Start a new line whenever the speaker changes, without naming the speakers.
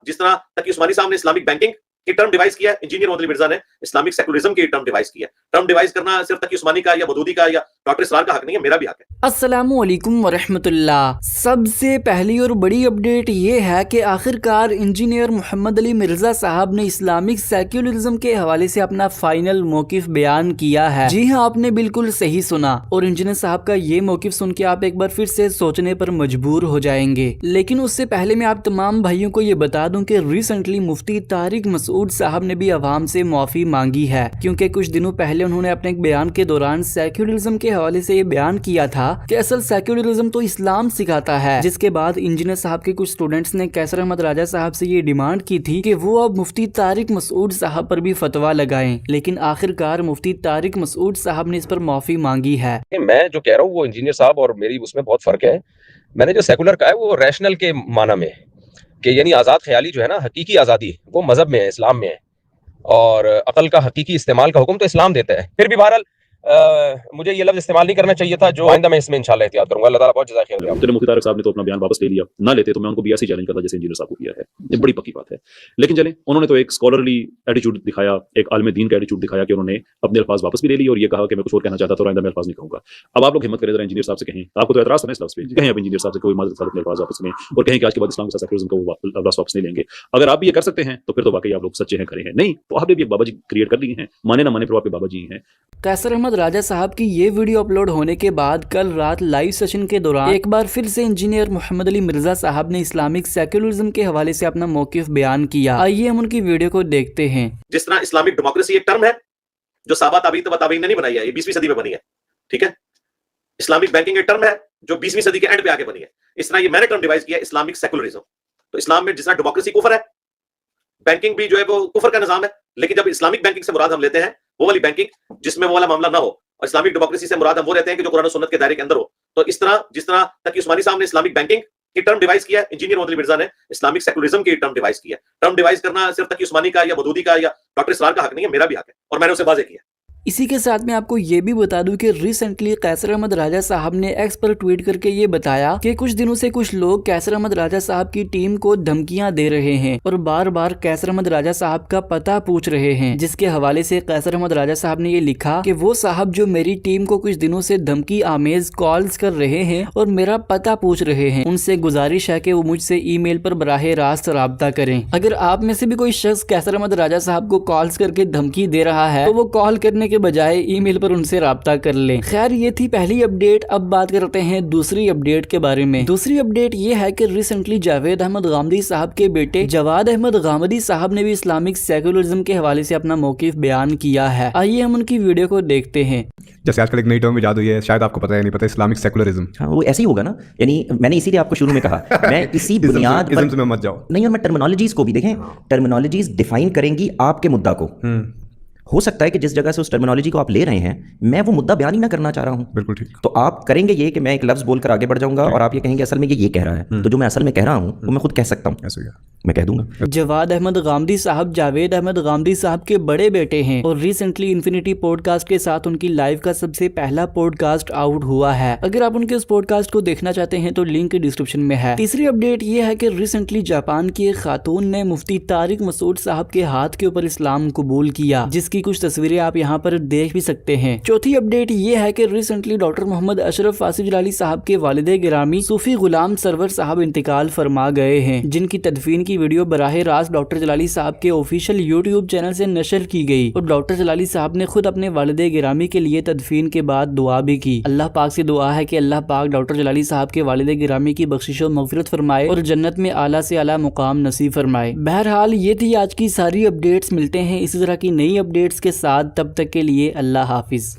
जिस तरह तकी उस्मानी साहब ने इस्लामिक बैंकिंग की टर्म डिवाइस किया है, इंजीनियर मोहम्मद अली मिर्जा ने इस्लामिक सेकुलरिज्म की टर्म डिवाइस किया है। टर्म डिवाइस करना सिर्फ तकी उस्मानी का या मदूदी का या डॉक्टर इसरार का हक नहीं है, मेरा भी हक है।
अस्सलामु अलैकुम वरहमतुल्लाह। सबसे पहली और बड़ी अपडेट ये है कि आखिरकार इंजीनियर मोहम्मद अली मिर्जा साहब ने इस्लामिक सेक्युलरिज्म के हवाले से अपना फाइनल मौकिफ बयान किया है। जी हाँ, आपने बिल्कुल सही सुना, और इंजीनियर साहब का ये मौकिफ सुन के आप एक बार फिर से सोचने पर मजबूर हो जाएंगे। लेकिन उससे पहले मैं आप तमाम भाइयों को ये बता दूं कि रिसेंटली मुफ्ती तारिक मसूद साहब ने भी अवाम से माफी मांगी है, क्योंकि कुछ दिनों पहले उन्होंने अपने एक बयान के दौरान सेक्युलरिज्म के हवाले से ये बयान किया था कि असल सेक्युलरिज्म तो इस्लाम सिखाता है। जिसके बाद इंजीनियर साहब के कुछ स्टूडेंट्स ने कैसर अहमद राजा साहब से ये डिमांड की थी कि वो अब मुफ्ती तारिक मसूद साहब पर भी फतवा लगाएं, लेकिन आखिरकार मुफ्ती तारिक मसूद साहब ने इस पर माफी मांगी है।
मैं जो कह रहा हूँ वो इंजीनियर साहब और मेरी उसमें बहुत फर्क है। मैंने जो सेकुलर कहा है वो रैशनल के माना में, कि यानी आज़ाद ख्याली जो है ना, हकीकी आज़ादी वो मजहब में है, इस्लाम में है, और अकल का हकीकी इस्तेमाल का हुक्म तो इस्लाम देता है। फिर भी बहरहाल मुझे ये लफ्ज़ इस्तेमाल नहीं करना चाहिए था, जो आइंदा मैं इसमें इंशाल्लाह एहतियात करूंगा। अल्लाह ताला बहुत जज़ा खैर दे।
मुफ्ती तारिक साहब ने तो अपना बयान वापस ले लिया, ना लेते तो मैं उनको भी ऐसे चैलेंज करता जैसे इंजीनियर साहब को किया है। ये बड़ी पक्की बात है। लेकिन चलें, उन्होंने तो एक स्कॉलरली एटीट्यूड दिखाया, एक आलिम दीन का एटीट्यूड दिखाया कि उन्होंने अपने अल्फाज वापस भी ले लिए और ये कहा कि मैं कुछ और कहना चाहता था और आइंदा मैं अल्फाज नहीं कहूंगा। अब आप लोग हिम्मत करें, जरा इंजीनियर साहब से कहें, आपको तो एतराज था ना इस लफ्ज़ पे, कहें आप इंजीनियर साहब से कोई माजरत अपने अल्फाज वापस लें और कहें कि आज के बाद इस्लाम के साथ सेक्युलरिज्म का वो लफ्ज़ वापस नहीं लेंगे। अगर आप भी ये कर सकते हैं तो फिर तो वाकई आप लोग सच्चे हैं, खरे हैं। नहीं तो आपने भी एक बाबा जी क्रिएट कर लिए हैं, माने ना माने पर आपके बाबा जी हैं।
कैसर अहमद राजा साहब की ये वीडियो अपलोड होने के बाद कल रात लाइव सेशन के दौरान एक बार फिर से इंजीनियर मोहम्मद अली मिर्जा साहब ने इस्लामिक सेक्युलरिज्म के हवाले से अपना मौकिफ बयान किया। आइए हम उनकी वीडियो को देखते हैं।
जिस तरह इस्लामिक डेमोक्रेसी एक टर्म है जो साहबा ताबीन ने नहीं बनाई है, ये 20वीं सदी में बनी है, ठीक है। इस्लामिक बैंकिंग एक टर्म है जो 20वीं सदी के एंड पे आके बनी है। इस तरह ये मैंने टर्म डिवाइस किया इस्लामिक सेक्युलरिज्म। तो इस्लाम में जिस तरह डेमोक्रेसी कुफर है, बैंकिंग भी जो है वो कुफर का निजाम है, लेकिन जब इस्लामिक बैंकिंग से मुराद हम लेते हैं वो वाली बैंकिंग जिसमें वो वाला मामला ना हो, और इस्लामिक डेमोक्रेसी से मुराद हम वो रहते हैं कि जो कुरान और सुन्नत के दायरे के अंदर हो। तो इस तरह जिस तरह तकी उस्मानी साहब ने इस्लामिक बैंकिंग की टर्म डिवाइस किया है, इंजीनियर मोहम्मद अली मिर्जा ने इस्लामिक सेकुलरिज्म की टर्म डिवाइस किया है। टर्म डिवाइस करना सिर्फ तकी उस्मानी का या मदूदी का या डॉक्टर इसरार का हक नहीं है, मेरा भी हक है, और मैंने उसे वाज़ेह किया।
इसी के साथ में आपको ये भी बता दूं कि रिसेंटली कैसर अहमद राजा साहब ने एक्स पर ट्वीट करके ये बताया कि कुछ दिनों से कुछ लोग कैसर अहमद राजा साहब की टीम को धमकियां दे रहे हैं और बार बार कैसर अहमद राजा साहब का पता पूछ रहे हैं, जिसके हवाले से कैसर अहमद राजा साहब ने ये लिखा कि वो साहब जो मेरी टीम को कुछ दिनों से धमकी आमेज कॉल्स कर रहे हैं और मेरा पता पूछ रहे हैं, उनसे गुजारिश है कि वो मुझसे ईमेल पर बराह रास्त राब्ता करें। अगर आप में से भी कोई शख्स कैसर अहमद राजा साहब को कॉल्स करके धमकी दे रहा है तो वो कॉल करने के बजाय ईमेल पर उनसे राब्ता कर लें। खैर, ये थी पहली अपडेट। अब बात करते हैं दूसरी अपडेट के बारे में। दूसरी अपडेट ये है कि रिसेंटली जावेद अहमद गामदी साहब के बेटे जवाद अहमद गामदी साहब ने भी इस्लामिक सेक्युलरिज्म के हवाले से अपना मौकिफ बयान किया है। आइए हम उनकी वीडियो को देखते हैं।
जैसे आजकल एक नई टर्म इजाद हुई है, शायद आपको पता है नहीं पता, इस्लामिक सेक्युलरिज्म।
हाँ, वो ऐसे ही होगा ना, यानी मैंने इसीलिए आपको शुरू में कहा मैं इसी बुनियाद पर
में मत जाओ।
नहीं, और मैं टर्मिनोलॉजीज को भी देखें, टर्मिनोलॉजीज डिफाइन करेंगी आपके मुद्दा को। हो सकता है कि जिस जगह से उस टर्मिनोलॉजी को आप ले रहे हैं मैं वो मुद्दा बयान ही ना करना चाह रहा हूं।
बिल्कुल ठीक।
तो आप करेंगे ये कि मैं एक लफ्ज़ बोलकर आगे बढ़ जाऊंगा और आप ये कहेंगे असल में ये कह रहा है, तो जो मैं असल में कह रहा हूं वो मैं खुद कह सकता हूं, ऐसे मैं कह दूंगा।
जवाद अहमद गामदी साहब जावेद अहमद गामदी साहब के बड़े बेटे हैं और रिसेंटली इन्फिनिटी पॉडकास्ट के साथ उनकी लाइव का सबसे पहला पॉडकास्ट आउट हुआ है। अगर आप उनके उस पॉडकास्ट को देखना चाहते हैं तो लिंक डिस्क्रिप्शन में है। तीसरी अपडेट ये है कि रिसेंटली जापान की एक खातून ने मुफ्ती तारिक मसूद साहब के हाथ के ऊपर इस्लाम कबूल किया, जिसकी कुछ तस्वीरें आप यहाँ पर देख भी सकते हैं। चौथी अपडेट ये है कि रिसेंटली डॉक्टर मोहम्मद अशरफ फासिल जलाली साहब के वालिदे गिरामी सूफी गुलाम सरवर साहब इंतकाल फरमा गए हैं, जिनकी तदफीन की वीडियो बराह रास्त डॉक्टर जलाली साहब के ऑफिशियल यूट्यूब चैनल से नशर की गई और डॉक्टर जलाली साहब ने खुद अपने वालिदे गिरामी के लिए तदफीन के बाद दुआ भी की। अल्लाह पाक से दुआ है कि अल्लाह पाक डॉक्टर जलाली साहब के वालिदे गिरामी की बख्शिश और मगफिरत फरमाए और जन्नत में आला से आला मुकाम नसीब फरमाए। बहरहाल ये थी आज की सारी अपडेट्स। मिलते हैं इसी तरह की नई अपडेट्स के साथ, तब तक के लिए अल्लाह हाफिज।